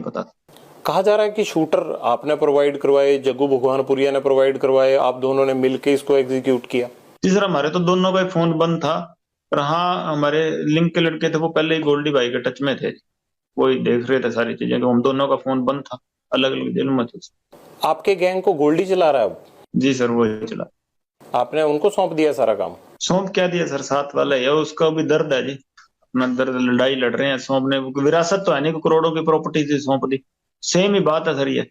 पता था। कहा जा रहा है कि शूटर आपने प्रोवाइड करवाए, जग्गू भगवानपुरिया ने प्रोवाइड करवाए, आप दोनों ने मिलकर इसको एग्जीक्यूट किया। जी सर, हमारे तो दोनों का फोन बंद था, पर हाँ हमारे लिंक के लड़के थे वो पहले ही गोल्डी भाई के टच में थे, वही देख रहे थे सारी चीजें, तो हम दोनों का फोन बंद था, अलग अलग जेल में थे। आपके गैंग को गोल्डी चला रहा है अब? जी सर, वही चला। आपने उनको सौंप दिया सारा काम? सौंप क्या दिया सर, साथ वाला है, उसका भी दर्द है जी, अपना दर्द, लड़ाई लड़ रहे हैं, सौंपने विरासत तो है नहीं, करोड़ों की प्रॉपर्टी थी, सौंप दी। सेम ही बात है सर, ये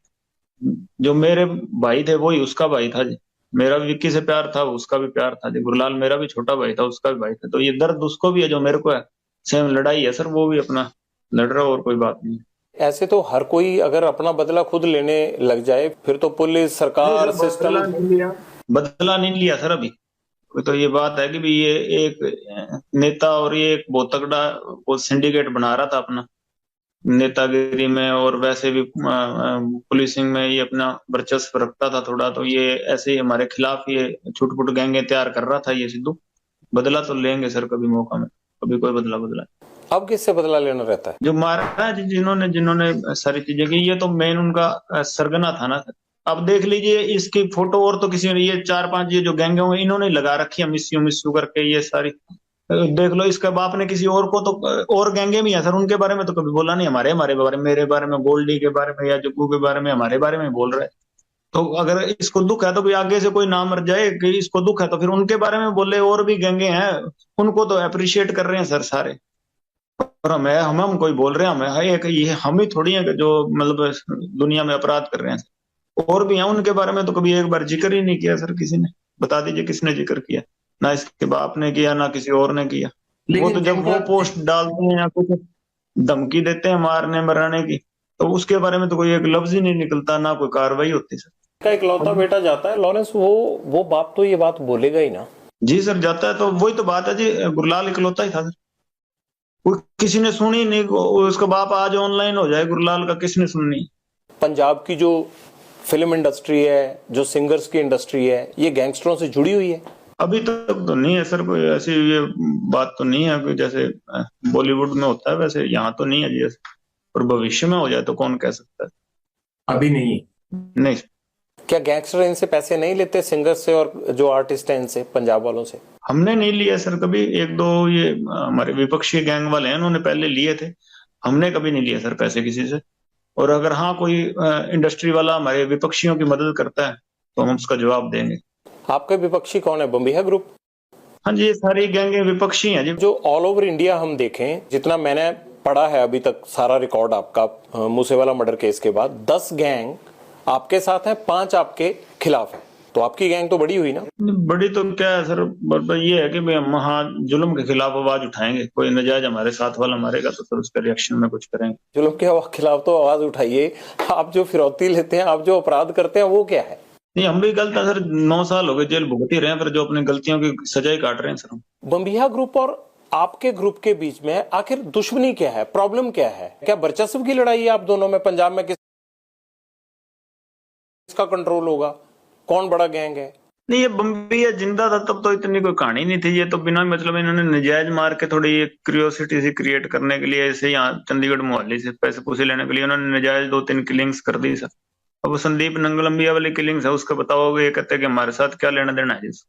जो मेरे भाई थे वही उसका भाई था जी, मेरा भी विक्की से प्यार था, उसका भी प्यार था जी, गुरलाल मेरा भी छोटा भाई था, उसका भी भाई था, तो ये दर्द उसको भी है जो मेरे को है, सेम लड़ाई है सर, वो भी अपना लड़ रहा, और कोई बात नहीं। ऐसे तो हर कोई अगर अपना बदला खुद लेने लग जाए फिर तो पुलिस, सरकार, सिस्टम। बदला नहीं लिया सर अभी, तो ये बात है कि भी ये एक नेता और ये एक बहुत तगड़ा वो सिंडिकेट बना रहा था अपना, नेतागिरी में और वैसे भी पुलिसिंग में ये अपना वर्चस्व रखता था थोड़ा, तो ये ऐसे ही हमारे खिलाफ ये छुटपुट गैंगे तैयार कर रहा था ये सिद्धू। बदला तो लेंगे सर कभी मौका में, कभी कोई बदला बदला। अब किससे बदला लेना रहता है? जो मारा है जिन्होंने जिन्होंने सारी चीजें की, ये तो मेन उनका सरगना था ना। अब देख लीजिए इसकी फोटो, और तो किसी ने, ये 4-5 ये जो गैंग होंगे इन्होंने लगा रखी है, मिस्यू मिस्यू करके ये सारी, देख लो इसके बाप ने किसी और को तो, और गैंगे भी है सर, उनके बारे में तो कभी बोला नहीं, हमारे हमारे बारे में, मेरे बारे में, गोल्डी के बारे में या जग्गू के बारे में, हमारे बारे में बोल रहे हैं। तो अगर इसको दुख है तो कोई आगे से कोई ना मर जाए, कि इसको दुख है तो फिर उनके बारे में बोले, और भी गैंगे हैं, उनको तो अप्रिशिएट कर रहे हैं सर सारे, और हमें हम कोई बोल रहे हैं, हमें है एक ये हम ही थोड़ी है कि जो मतलब दुनिया में अपराध कर रहे हैं, और भी हैं, उनके बारे में तो कभी एक बार जिक्र ही नहीं किया सर किसी ने, बता दीजिए किसने जिक्र किया, ना इसके बाप ने किया ना किसी और ने किया। वो तो जब वो पोस्ट डालते हैं या कुछ धमकी देते हैं मारने मराने की, तो उसके बारे में तो कोई एक लफ्ज ही नहीं निकलता, ना कोई कार्रवाई होती सर। का इकलौता बेटा जाता है लॉरेंस, वो बाप तो ये बात बोलेगा ही ना। जी सर, जाता है, तो वही तो बात है जी, गुरलाल इकलौता ही था सर, कोई किसी ने सुनी नहीं, उसका बाप आज ऑनलाइन हो जाए, गुरलाल का किसने सुननी। पंजाब की जो फिल्म इंडस्ट्री है, जो सिंगर्स की इंडस्ट्री है, ये गैंगस्टरों से जुड़ी हुई है? अभी तक तो नहीं है सर, कोई ऐसी ये बात तो नहीं है कोई, जैसे बॉलीवुड में होता है वैसे यहाँ तो नहीं है जी, और भविष्य में हो जाए तो कौन कह सकता है। अभी नहीं? नहीं। क्या गैंगस्टर इनसे पैसे नहीं लेते, सिंगर्स से और जो आर्टिस्ट हैं इनसे, पंजाब वालों से? हमने नहीं लिया सर कभी, एक दो ये हमारे विपक्षी गैंग वाले हैं उन्होंने पहले लिए थे, हमने कभी नहीं लिया सर पैसे किसी से, और अगर हाँ कोई इंडस्ट्री वाला हमारे विपक्षियों की मदद करता है तो हम उसका जवाब देंगे। आपके विपक्षी कौन है? बम्बिहा ग्रुप? हाँ जी, ये सारी गैंगे विपक्षी हैं जी। जो ऑल ओवर इंडिया हम देखें, जितना मैंने पढ़ा है अभी तक सारा रिकॉर्ड आपका, मूसेवाला मर्डर केस के बाद 10 गैंग आपके साथ हैं, 5 आपके खिलाफ है, तो आपकी गैंग तो बड़ी हुई ना? बड़ी तो क्या है सर, ये है कि भाई हम हाँ जुल्म के खिलाफ आवाज उठाएंगे, कोई नजायज हमारे साथ वाला मारेगा तो फिर उसके रिएक्शन में कुछ करेंगे। जुल्म के खिलाफ तो आवाज उठाइए, आप जो फिरौती लेते हैं, आप जो अपराध करते हैं, वो क्या है? नहीं, हम भी गलत है सर, 9 साल हो गए जेल भुगत ही रहे हैं, फिर जो अपनी गलतियों की सजाई काट रहे हैं सर हम। बम्बिहा ग्रुप और आपके ग्रुप के बीच में आखिर दुश्मनी क्या है, प्रॉब्लम क्या है? क्या वर्चस्व की लड़ाई है आप दोनों में? पंजाब में किसका कंट्रोल होगा, कौन बड़ा गैंग है? नहीं, ये बम्बिया जिंदा था तब तो इतनी कोई कहानी नहीं थी, ये तो बिना मतलब इन्होंने नजायज मार के थोड़ी ये क्यूरियोसिटी सी क्रिएट करने के लिए, ऐसे यहाँ चंडीगढ़ मोहाली से पैसे पूसे लेने के लिए उन्होंने नजायज 2-3 किलिंग्स कर दी सर। अब वो संदीप नंगलम्बिया वाली किलिंग्स है, उसका बताओगे, ये कहते हैं कि हमारे साथ क्या लेना देना है जिस,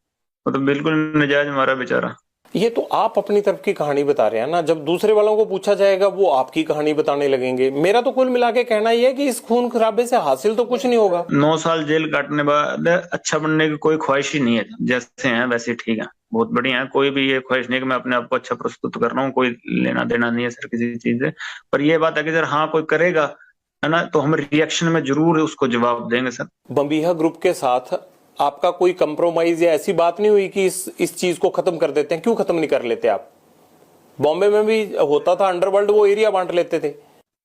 वो तो बिल्कुल नजायज मारा बेचारा। ये तो आप अपनी तरफ की कहानी बता रहे हैं ना, जब दूसरे वालों को पूछा जाएगा वो आपकी कहानी बताने लगेंगे। मेरा तो कुल मिला के कहना यह है कि इस खून खराबे से हासिल तो कुछ नहीं होगा। 9 साल जेल काटने बाद अच्छा बनने की कोई ख्वाहिश ही नहीं है, जैसे हैं वैसे ठीक है, बहुत बढ़िया है, कोई भी ये ख्वाहिश नहीं कि मैं अपने आप को अच्छा प्रस्तुत कर रहा हूँ, कोई लेना देना नहीं है सर किसी चीज से। पर ये बात है कि सर हाँ कोई करेगा है ना, तो हम रिएक्शन में जरूर उसको जवाब देंगे सर। बम्बिहा ग्रुप के साथ आपका कोई कंप्रोमाइज या ऐसी बात नहीं हुई कि इस चीज को खत्म कर देते हैं? क्यों खत्म नहीं कर लेते आप? बॉम्बे में भी होता था अंडरवर्ल्ड, वो एरिया बांट लेते थे।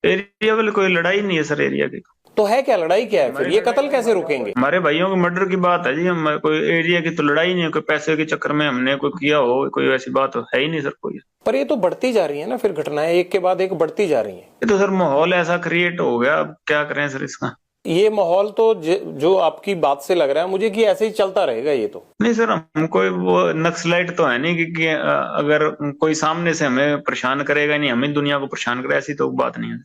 एरिया वाली कोई लड़ाई नहीं है सर एरिया की, तो है क्या लड़ाई? क्या है फिर? ये कत्ल कैसे रुकेंगे? हमारे भाइयों के मर्डर की बात है जी, हम कोई एरिया की तो लड़ाई नहीं है, कोई पैसे के चक्कर में हमने कोई किया हो, कोई ऐसी बात है ही नहीं सर कोई। पर ये तो बढ़ती जा रही है ना, फिर घटनाएं एक के बाद एक बढ़ती जा रही है। ये तो सर माहौल ऐसा क्रिएट हो गया, अब क्या करें सर इसका। ये माहौल तो जो आपकी बात से लग रहा है मुझे कि ऐसे ही चलता रहेगा ये तो। नहीं सर, हम कोई वो नक्सलाइट तो है नहीं कि अगर कोई सामने से हमें परेशान करेगा नहीं, हमें दुनिया को परेशान करे, ऐसी तो बात नहीं है।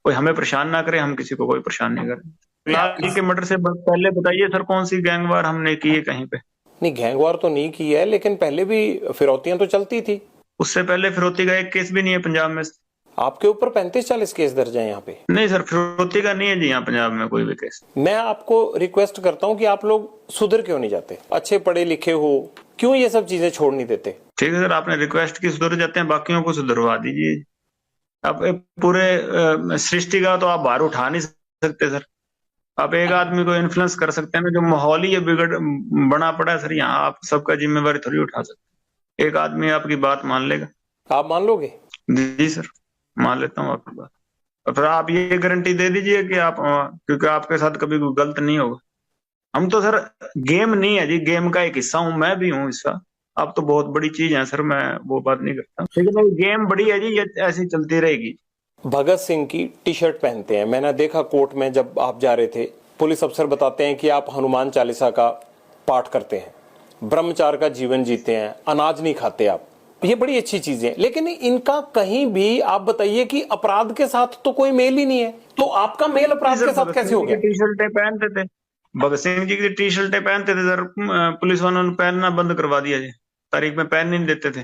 कोई हमें परेशान ना करे, हम किसी को कोई परेशान नहीं करें। फिलहाल के मर्डर से पहले बताइए सर, कौन सी गैंगवार हमने की है कहीं पे? नहीं, गैंगवार तो नहीं की है, लेकिन पहले भी फिरौतियां तो चलती थी। उससे पहले फिरौती का एक केस भी नहीं है पंजाब में। आपके ऊपर 35-40 केस दर्ज हैं यहाँ पे। नहीं सर, फिरौती का नहीं है जी यहाँ पंजाब में कोई भी केस। मैं आपको रिक्वेस्ट करता हूँ कि आप लोग सुधर क्यों नहीं जाते? अच्छे पढ़े लिखे हो, क्यों ये सब चीजें छोड़ नहीं देते? ठीक है सर, आपने रिक्वेस्ट की, सुधर जाते हैं, बाकियों को सुधरवा दीजिए। आप पूरे सृष्टि का तो आप भार उठा नहीं सकते सर। आप एक आदमी को इन्फ्लुएंस कर सकते हैं ना, जो माहौल ही ये बिगड़ बना पड़ा है सर यहाँ, आप सबका जिम्मेवारी थोड़ी उठा सकते। एक आदमी आपकी बात मान लेगा? आप मान लोगे? जी सर, मान लेता हूँ आपकी बात। और फिर आप ये गारंटी दे दीजिए कि आप क्योंकि आपके साथ कभी कोई गलत नहीं होगा। हम तो सर, गेम नहीं है जी, गेम का एक हिस्सा हूँ, मैं भी हूँ हिस्सा। आप तो बहुत बड़ी चीज है सर, मैं वो बात नहीं करता, लेकिन गेम बड़ी है जी, ये ऐसी चलती रहेगी। भगत सिंह की टी शर्ट पहनते हैं, मैंने देखा कोर्ट में जब आप जा रहे थे, पुलिस अफसर बताते हैं कि आप हनुमान चालीसा का पाठ करते हैं, ब्रह्मचार्य का जीवन जीते हैं, अनाज नहीं खाते आप। ये बड़ी अच्छी चीजें, लेकिन इनका कहीं भी आप बताइए कि अपराध के साथ तो कोई मेल ही नहीं है, तो आपका मेल अपराध के साथ कैसे हो गया? टी शर्टें पहनते थे, भगत सिंह जी की टी शर्टें पहनते थे सर, पुलिस वालों ने पहनना बंद करवा दिया जी, तारीख में पहन नहीं देते थे।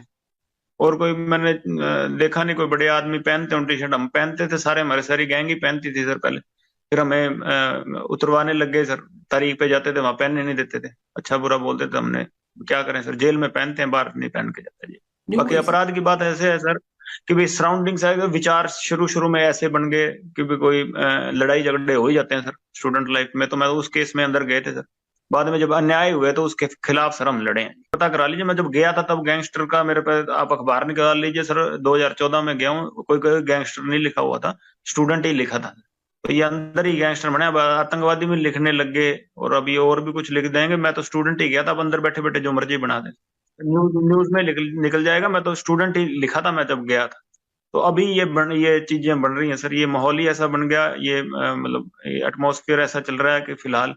और कोई मैंने देखा नहीं कोई बड़े आदमी पहनते हो टी शर्ट, हम पहनते थे सारे, हमारे सारी गैंग ही पहनती थी सर पहले। फिर हमें उतरवाने लग गए सर, तारीख पे जाते थे वहां पहनने नहीं देते थे, अच्छा बुरा बोलते थे। हमने क्या करें सर, जेल में पहनते हैं, बाहर नहीं पहन के जाते जी। बाकी अपराध की बात ऐसे है सर कि भाई सराउंडिंग से विचार शुरू शुरू में ऐसे बन गए कि भी कोई लड़ाई झगड़े हो ही जाते हैं सर स्टूडेंट लाइफ में। तो मैं उस केस में अंदर गए थे सर, बाद में जब अन्याय हुए तो उसके खिलाफ सर हम लड़े हैं। पता करा लीजिए, मैं जब गया था तब गैंगस्टर का मेरे पे आप अखबार निकाल लीजिए सर, 2014 में गया हूँ, कोई कोई गैंगस्टर नहीं लिखा हुआ था, स्टूडेंट ही लिखा था। तो ये अंदर ही गैंगस्टर बने, अब आतंकवादी भी लिखने लग गए और अभी और भी कुछ लिख देंगे। मैं तो स्टूडेंट ही गया था, अब अंदर बैठे बैठे जो मर्जी बना दें, न्यूज न्यूज में निकल जाएगा। मैं तो स्टूडेंट ही लिखा था मैं जब गया था। तो अभी ये चीजें बन रही हैं सर, ये माहौल ही ऐसा बन गया, ये मतलब एटमॉस्फेयर ऐसा चल रहा है कि फिलहाल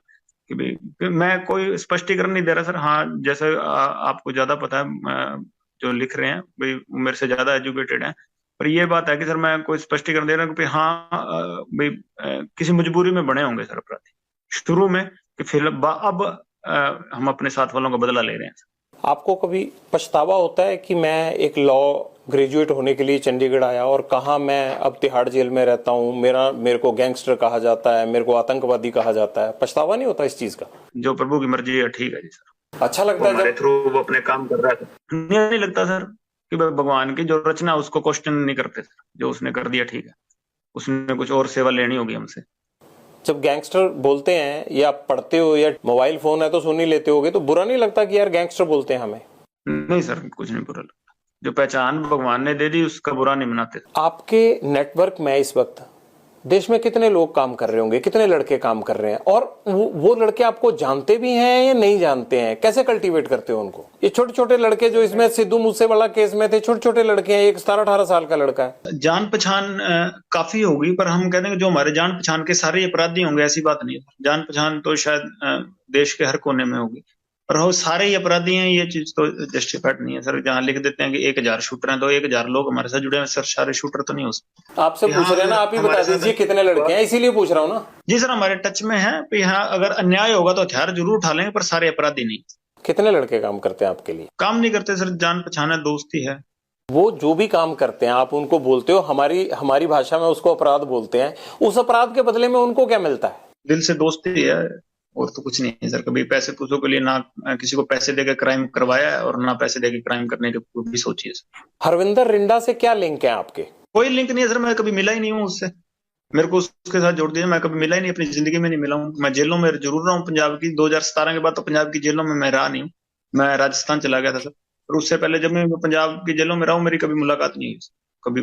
कि भाई कि मैं कोई स्पष्टीकरण नहीं दे रहा सर। हाँ, जैसे आपको ज्यादा पता है, जो लिख रहे हैं भाई वो मेरे से ज्यादा एजुकेटेड हैं, पर ये बात है कि सर मैं कोई स्पष्टीकरण दे रहा हूँ कि हाँ भाई किसी मजबूरी में बने होंगे सर अपराधी शुरू में, कि फिर अब हम अपने साथ वालों का बदला ले रहे हैं। आपको कभी पछतावा होता है कि मैं एक लॉ ग्रेजुएट होने के लिए चंडीगढ़ आया और कहा मैं अब तिहाड़ जेल में रहता हूँ, मेरे को गैंगस्टर कहा जाता है, मेरे को आतंकवादी कहा जाता है? पछतावा नहीं होता इस चीज का? जो प्रभु की मर्जी है, ठीक है जी सर। अच्छा लगता है हमारे जब थ्रू वो अपने काम कर रहा है, नहीं लगता सर कि भगवान की जो रचना उसको क्वेश्चन नहीं करते सर, जो उसने कर दिया ठीक है, उसने कुछ और सेवा लेनी होगी हमसे। जब गैंगस्टर बोलते हैं या आप पढ़ते हो या मोबाइल फोन है तो सुन ही लेते होगे, तो बुरा नहीं लगता कि यार गैंगस्टर बोलते हैं हमें? नहीं सर, कुछ नहीं बुरा लगता, जो पहचान भगवान ने दे दी उसका बुरा नहीं मनाते। आपके नेटवर्क में इस वक्त देश में कितने लोग काम कर रहे होंगे, कितने लड़के काम कर रहे हैं, और वो लड़के आपको जानते भी हैं या नहीं जानते हैं? कैसे कल्टीवेट करते हो उनको? ये छोटे छोटे लड़के जो इसमें सिद्धू मूसेवाला केस में थे, छोटे छोटे लड़के हैं, एक 17-18 साल का लड़का है। जान पहचान काफी होगी, पर हम कहते हैं कि जो हमारे जान पहचान के सारे अपराधी होंगे ऐसी बात नहीं है। जान पहचान तो शायद देश के हर कोने में होगी, पर वो सारे ही अपराधी हैं ये चीज तो जस्टिफाइड नहीं है सर। जहाँ लिख देते हैं कि 1000 शूटर हैं तो 1000 लोग हमारे साथ जुड़े हैं सर, सारे शूटर तो नहीं हो सकते। आपसे पूछ रहे हैं ना, आप ही बता दीजिए कितने लड़के हैं, इसीलिए पूछ रहा हूँ ना। जी सर, हमारे टच में है, यहाँ अगर अन्याय होगा तो हथियार जरूर उठा लेंगे, पर सारे अपराधी नहीं। कितने लड़के काम करते हैं आपके लिए? काम नहीं करते सर, जान पहचान है, दोस्ती है। वो जो भी काम करते हैं आप उनको बोलते हो, हमारी भाषा में उसको अपराध बोलते हैं, उस अपराध के बदले में उनको क्या मिलता है? दिल से दोस्ती है और तो कुछ नहीं है सर। कभी पैसे पूछो के लिए ना किसी को पैसे देकर क्राइम करवाया है और ना पैसे देकर क्राइम करने की भी सोची है सर। हरविंदर रिंडा से क्या लिंक है आपके? कोई लिंक नहीं है सर, मैं कभी मिला ही नहीं हूँ उससे, मेरे को उसके साथ जोड़ दिया, मैं कभी मिला ही नहीं, अपनी जिंदगी में नहीं मिला हूँ। मैं जेलों में जरूर रहा हूँ पंजाब की, 2017 के बाद तो पंजाब की जेलों में मैं रहा नहीं हूँ, मैं राजस्थान चला गया था सर। और उससे पहले जब मैं पंजाब की जेलों में रहा हूँ मेरी कभी मुलाकात नहीं हुई कभी।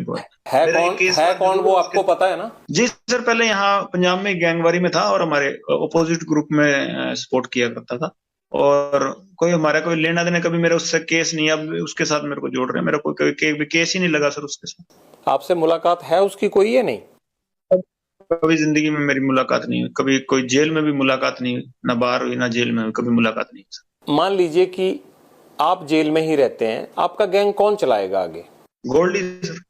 है कौन वो आपको पता है ना? जी सर, पहले यहाँ पंजाब में गैंगवारी में था और हमारे अपोजिट ग्रुप में सपोर्ट किया करता था, और कोई हमारा कोई लेना देना कभी मेरा उससे केस नहीं, अब उसके साथ मेरे को जोड़ रहे हैं, मेरा कोई केस ही नहीं लगा सर उसके साथ। आपसे मुलाकात है उसकी कोई है नहीं? कभी जिंदगी में मेरी मुलाकात नहीं हुई, कभी कोई जेल में भी मुलाकात नहीं हुई, ना बाहर हुई ना जेल में हुई, कभी मुलाकात नहीं हुई। मान लीजिए कि आप जेल में ही रहते हैं, आपका गैंग कौन चलाएगा आगे? गोल्डी सर।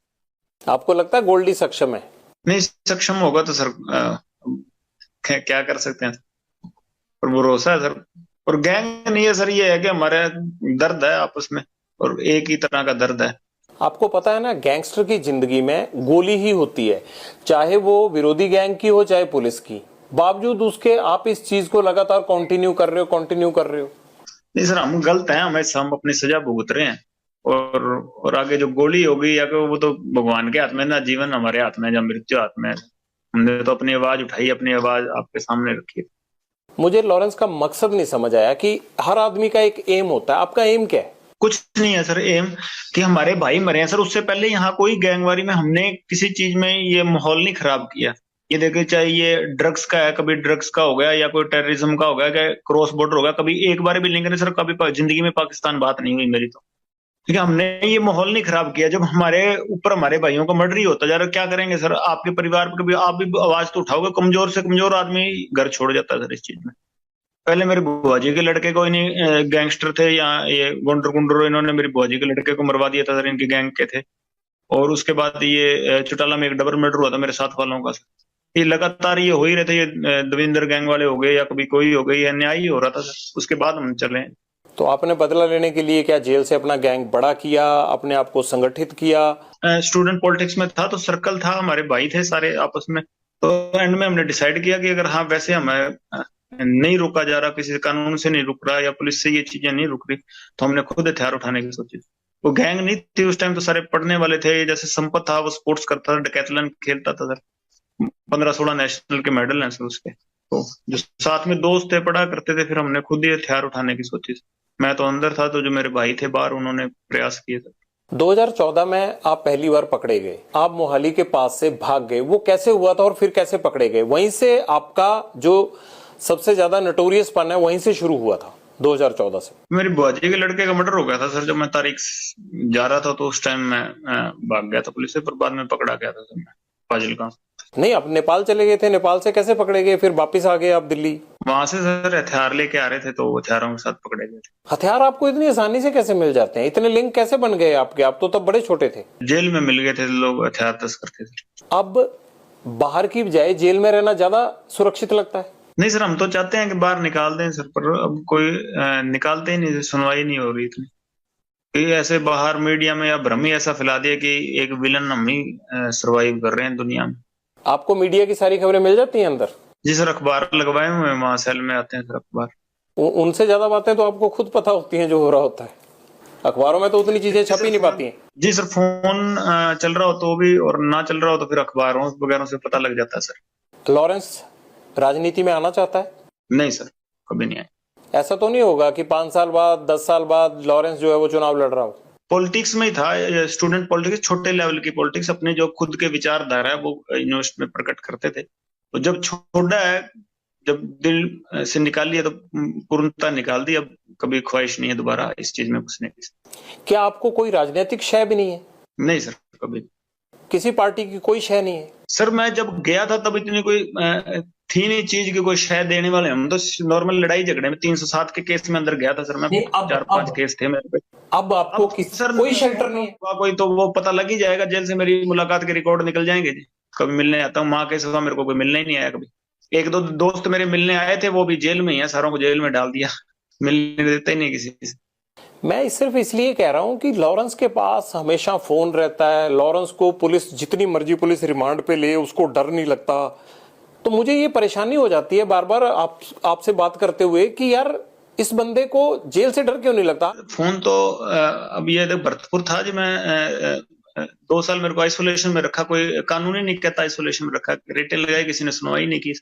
आपको लगता है गोल्डी सक्षम है? नहीं सक्षम होगा तो सर क्या कर सकते हैं, पर भरोसा है सर। और गैंग नहीं है सर, ये है कि हमारे दर्द है आपस में, और एक ही तरह का दर्द है। आपको पता है ना, गैंगस्टर की जिंदगी में गोली ही होती है, चाहे वो विरोधी गैंग की हो चाहे पुलिस की, बावजूद उसके आप इस चीज को लगातार कंटिन्यू कर रहे हो। नहीं सर, हम गलत हैं, हम अपनी सजा भुगत रहे हैं। और आगे जो गोली होगी या वो तो भगवान के हाथ में ना, जीवन हमारे हाथ में है, या मृत्यु हाथ में है। हमने तो अपनी आवाज उठाई, अपनी आवाज आपके सामने रखी है। मुझे लॉरेंस का मकसद नहीं समझ आया कि हर आदमी का एक एम होता है, आपका एम क्या है? कुछ नहीं है सर एम, कि हमारे भाई मरे हैं सर। उससे पहले यहाँ कोई गैंगवारी में हमने किसी चीज में ये माहौल नहीं खराब किया। ये देखिए, चाहे ये ड्रग्स का है, कभी ड्रग्स का हो गया, या कोई टेररिज्म का हो गया, क्या क्रॉस बॉर्डर हो गया, कभी एक बार भी लिंक नहीं सर, कभी जिंदगी में पाकिस्तान बात नहीं हुई मेरी तो। ठीक है, हमने ये माहौल नहीं खराब किया। जब हमारे ऊपर हमारे भाइयों का मर्डर ही होता जा रहा, क्या करेंगे सर? आपके परिवार पर कभी आप भी आवाज तो उठाओगे? कमजोर से कमजोर आदमी घर छोड़ जाता है सर इस चीज में। पहले मेरे बुआ जी के लड़के को इन्हीं गैंगस्टर थे, या ये गुंडर गुंडर, इन्होंने मेरी बुआ जी के लड़के को मरवा दिया था सर, इनके गैंग के थे। और उसके बाद ये चौटाला में एक डबल मर्डर हुआ था मेरे साथ वालों का सर। ये लगातार ये हो ही रहे थे, ये दविंदर गैंग वाले हो गए या कभी कोई हो गई, ये अन्याय ही हो रहा था सर। उसके बाद हम चले। तो आपने बदला लेने के लिए क्या जेल से अपना गैंग बड़ा किया, अपने आप को संगठित किया? स्टूडेंट पॉलिटिक्स में था तो सर्कल था, हमारे भाई थे सारे आपस में। तो एंड में हमने डिसाइड किया कि अगर हाँ वैसे हमें नहीं रोका जा रहा, किसी कानून से नहीं रुक रहा, या पुलिस से ये चीजें नहीं रुक रही, तो हमने खुद हथियार उठाने की सोची। वो गैंग नहीं थी उस टाइम, तो सारे पढ़ने वाले थे। जैसे संपत था, वो स्पोर्ट्स करता था, डेकैथलॉन खेलता था सर। 15-16 नेशनल के मेडल हैं सर उसके। तो जो साथ में दोस्त थे पढ़ा करते थे, फिर हमने खुद ही हथियार उठाने की सोची। मैं तो अंदर था, तो जो मेरे भाई थे बाहर, उन्होंने प्रयास किए थे। 2014 में आप पहली बार पकड़े गए, आप मोहाली के पास से भाग गए, वो कैसे हुआ था और फिर कैसे पकड़े गए? वहीं से आपका जो सबसे ज्यादा नटोरियस पन है वहीं से शुरू हुआ था 2014 से। मेरी बुआ जी के लड़के का मर्डर हो गया था सर, जब मैं तारीख जा रहा था, तो उस टाइम मैं भाग गया था पुलिस से, पर बाद में पकड़ा गया था सर मैं फाजिलका। नहीं, आप नेपाल चले गए थे, नेपाल से कैसे पकड़े गए, फिर वापिस आ गए आप दिल्ली? वहां से सर हथियार लेके आ रहे थे, तो हथियारों के साथ पकड़े गए थे। हथियार आपको इतनी आसानी से कैसे मिल जाते हैं? इतने लिंक कैसे बन गए आपके? आप तो तब बड़े छोटे थे। जेल में मिल गए थे लोग, हथियार तस्कर थे सर। अब बाहर की बजाय जेल में रहना ज्यादा सुरक्षित लगता है? नहीं सर, हम तो चाहते हैं कि बाहर निकाल दें सर, पर अब कोई निकालते ही नहीं, सुनवाई नहीं हो रही इतनी। ये ऐसे बाहर मीडिया में या भ्रम ही ऐसा फैला दिया कि एक विलन हम ही सरवाइव कर रहे हैं दुनिया में। आपको मीडिया की सारी खबरें मिल जाती हैं अंदर? जी सर, अखबार लगवाए हुए हैं, वहां सेल में आते हैं सर अखबार। उनसे ज्यादा बातें तो आपको खुद पता होती हैं जो हो रहा होता है, अखबारों में तो उतनी चीजें छप ही नहीं पाती हैं। जी सर, फोन चल रहा हो तो भी, और ना चल रहा हो तो फिर अखबारों वगैरह से पता लग जाता है सर। लॉरेंस राजनीति में आना चाहता है? नहीं सर, कभी नहीं आए। ऐसा तो नहीं होगा कि 5 साल बाद 10 साल बाद लॉरेंस जो है वो चुनाव लड़ रहा हो? पॉलिटिक्स में ही था, स्टूडेंट पॉलिटिक्स, छोटे लेवल की पॉलिटिक्स, अपने जो खुद के विचारधारा है वो यूनिवर्सिटी में प्रकट करते थे। तो जब छोड़ा है, जब दिल से निकाल लिया, तो पूर्णता निकाल दी। अब कभी ख्वाहिश नहीं है दोबारा इस चीज में घुसने की। क्या आपको कोई राजनीतिक शय भी नहीं है? नहीं सर, कभी। किसी पार्टी की कोई शय नहीं है? सर मैं जब गया था तब इतनी कोई थी नहीं चीज की कोई शय देने वाले। हम तो नॉर्मल लड़ाई झगड़े में 307 के केस में अंदर गया था सर मैं। 4-5 केस थे मेरे पे। अब आपको सर कोई शेल्टर नहीं है? कोई तो वो पता लग ही जाएगा, जेल से मेरी मुलाकात के रिकॉर्ड निकल जाएंगे जी। कभी मिलने आता हूँ, माँ के सिवा मेरे को कोई मिलने ही नहीं आया कभी। 1-2 दोस्त मेरे मिलने आए थे, वो भी जेल में ही है, सारों को जेल में डाल दिया, मिलने देते ही नहीं किसी से। मैं सिर्फ इसलिए कह रहा हूं कि लॉरेंस के पास हमेशा फोन रहता है, लॉरेंस को पुलिस जितनी मर्जी पुलिस रिमांड पे ले उसको डर नहीं लगता। तो मुझे ये परेशानी हो जाती है बार बार आपसे बात करते हुए कि यार इस बंदे को जेल से डर क्यों नहीं लगता? फोन तो अब ये भरतपुर था जी, मैं 2 साल मेरे को आइसोलेशन में रखा। कोई कानून ही नहीं कहता आइसोलेशन में रखा, रेटें लगाई, किसी ने सुनवाई नहीं की।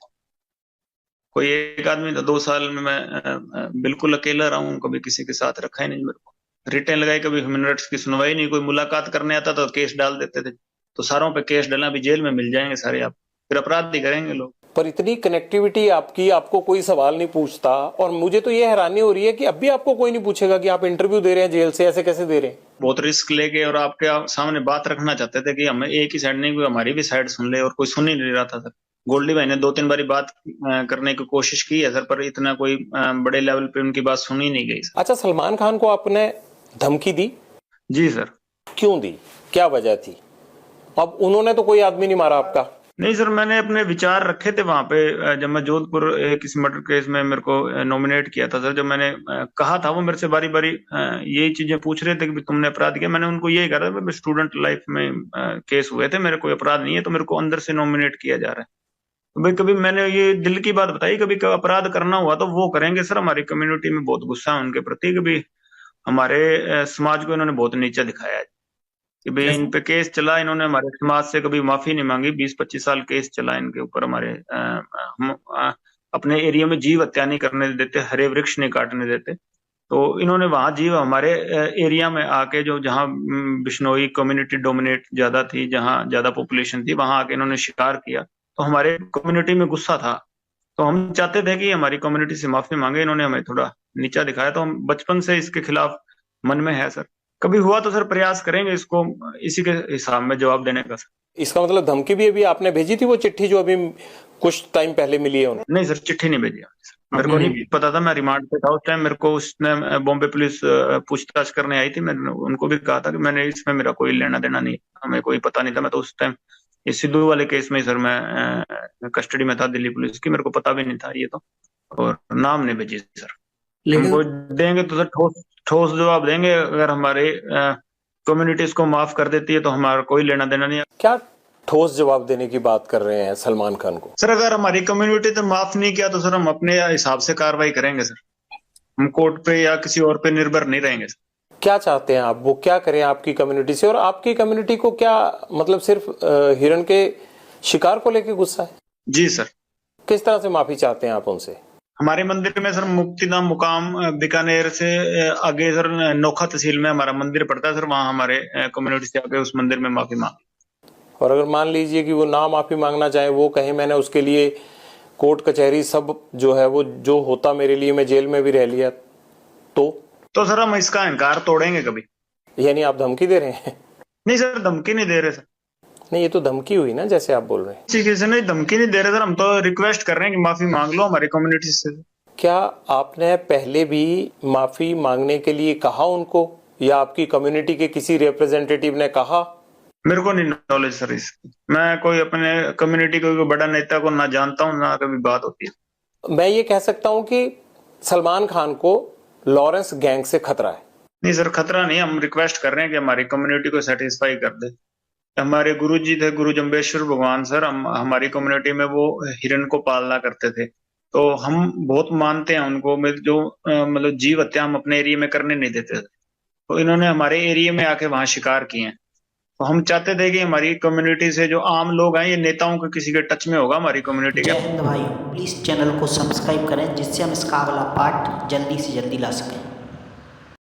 कोई एक आदमी था, 2 साल में मैं बिल्कुल अकेला रहा हूँ, कभी किसी के साथ रखा ही नहीं मेरे को। रिटेन लगाई, कभी ह्यूमन राइट्स की सुनवाई नहीं। कोई मुलाकात करने आता तो केस डाल देते थे, तो सारों पे केस डालना, अभी जेल में मिल जाएंगे सारे आप, फिर अपराध ही करेंगे लोग। पर इतनी कनेक्टिविटी आपकी, आपको कोई सवाल नहीं पूछता। और मुझे तो ये हैरानी हो रही है कि अभी आपको कोई नहीं पूछेगा कि आप इंटरव्यू दे रहे हैं जेल से, ऐसे कैसे दे रहे हैं? बहुत रिस्क लेके और आपके सामने बात रखना चाहते थे कि हमें एक ही साइड नहीं, कोई हमारी भी साइड सुन ले, और कोई सुन ही नहीं रहा था सर। गोल्डी भाई ने 2-3 बारी बात करने की कोशिश की है सर, पर इतना कोई बड़े लेवल पे उनकी बात सुनी नहीं गई सर। अच्छा, सलमान खान को आपने धमकी दी? जी सर। क्यों दी, क्या वजह थी? अब उन्होंने तो कोई आदमी नहीं मारा आपका। नहीं सर, मैंने अपने विचार रखे थे वहां पे जब मैं जोधपुर किसी मर्डर केस में मेरे को नॉमिनेट किया था सर। जब मैंने कहा था, वो मेरे से बारी बारी यही चीजें पूछ रहे थे कि तुमने अपराध किया। मैंने उनको यही कहा था, स्टूडेंट लाइफ में केस हुए थे, मेरे कोई अपराध नहीं है, तो मेरे को अंदर से नॉमिनेट किया जा रहा है। तो भाई कभी मैंने ये दिल की बात बताई, कभी अपराध करना हुआ तो वो करेंगे सर। हमारी कम्युनिटी में बहुत गुस्सा है उनके प्रति। कभी हमारे समाज को इन्होंने बहुत नीचा दिखाया है कि भाई इन पे केस चला, इन्होंने हमारे समाज से कभी माफी नहीं मांगी। 20-25 साल केस चला इनके ऊपर। हमारे हम अपने एरिया में जीव हत्या नहीं करने देते, हरे वृक्ष नहीं काटने देते। तो इन्होंने वहां जीव हमारे एरिया में आके, जो जहाँ बिश्नोई कम्युनिटी डोमिनेट ज्यादा थी, जहाँ ज्यादा पॉपुलेशन थी, वहां आके इन्होंने शिकार किया। तो हमारे कम्युनिटी में गुस्सा था। तो हम चाहते थे कि हमारी कम्युनिटी से माफी मांगे। इन्होंने हमें थोड़ा नीचा दिखाया, तो हम बचपन से इसके खिलाफ मन में है सर। कभी हुआ तो सर प्रयास करेंगे इसको इसी के हिसाब में जवाब देने का सर। इसका मतलब धमकी भी अभी आपने भेजी थी, वो चिट्ठी जो अभी कुछ टाइम पहले मिली है उन्हें? नहीं सर, चिट्ठी नहीं भेजी सर। मेरे को नहीं पता था, मैं रिमांड पे था उस टाइम। मेरे को उसने बॉम्बे पुलिस पूछताछ करने आई थी। मैंने उनको भी कहा था कि मैंने इसमें मेरा कोई लेना देना नहीं, हमें कोई पता नहीं था। मैं तो उस टाइम इस सिद्धू वाले केस में सर मैं कस्टडी में था दिल्ली पुलिस की। मेरे को पता भी नहीं था ये तो। और नाम नहीं भेजी सर। हमको देंगे तो सर ठोस ठोस जवाब देंगे। अगर हमारे कम्युनिटी इसको माफ कर देती है तो हमारा कोई लेना देना नहीं है। क्या ठोस जवाब देने की बात कर रहे हैं सलमान खान को? सर अगर हमारी कम्युनिटी तो माफ नहीं किया तो सर हम अपने हिसाब से कार्रवाई करेंगे सर। हम कोर्ट पे या किसी और पे निर्भर नहीं रहेंगे सर। क्या चाहते हैं आप, वो क्या करें आपकी कम्युनिटी से? और आपकी कम्युनिटी को क्या मतलब सिर्फ हिरण के शिकार को लेकर गुस्सा है? जी सर। किस तरह से माफी चाहते हैं आप उनसे? हमारे मंदिर में सर मुक्तिधाम मुकाम बीकानेर से आगे सर नोखा तहसील में हमारा मंदिर पड़ता है सर। वहाँ हमारे कम्युनिटी से आके उस मंदिर में माफी मांगी। और अगर मान लीजिए कि वो ना माफी मांगना चाहे, वो कहे मैंने उसके लिए कोर्ट कचहरी सब जो है वो जो होता मेरे लिए, मैं जेल में भी रह लिया, तो सर हम इसका इनकार तोड़ेंगे कभी। यानी आप धमकी दे रहे हैं? नहीं सर, धमकी नहीं दे रहे सर। नहीं, ये तो धमकी हुई ना, जैसे आप बोल रहे हैं। किसी से नहीं, धमकी नहीं दे रहे सर। हम तो रिक्वेस्ट कर रहे हैं कि माफी मांग लो हमारी कम्युनिटी से। क्या आपने पहले भी माफी मांगने के लिए कहा उनको, या आपकी कम्युनिटी के किसी रिप्रेजेंटेटिव ने कहा? मेरे को नहीं नॉलेज सर इसकी। मैं कोई अपने कम्युनिटी को कोई बड़ा नेता को ना जानता हूँ, ना कभी बात होती है। मैं ये कह सकता हूँ कि सलमान खान को लॉरेंस गैंग से खतरा है? नहीं सर, खतरा नहीं। हम रिक्वेस्ट कर रहे हैं कि हमारी कम्युनिटी को सेटिस्फाई कर दे। हमारे गुरु जी थे, गुरु जम्बेश्वर भगवान सर। हमारी कम्युनिटी में वो हिरण को पालना करते थे। तो हम बहुत मानते हैं उनको। जो मतलब जीव हत्या हम अपने एरिया में करने नहीं देते थे। तो इन्होंने हमारे एरिया में आके वहां शिकार किए हैं। तो हम चाहते थे कि हमारी कम्युनिटी से जो आम लोग हैं, ये नेताओं के किसी के टच में होगा हमारी कम्युनिटी के। जय हिंद भाइयों, प्लीज़ चैनल को सब्सक्राइब करें जिससे हम इसका अगला पार्ट जल्दी से जल्दी ला सकें।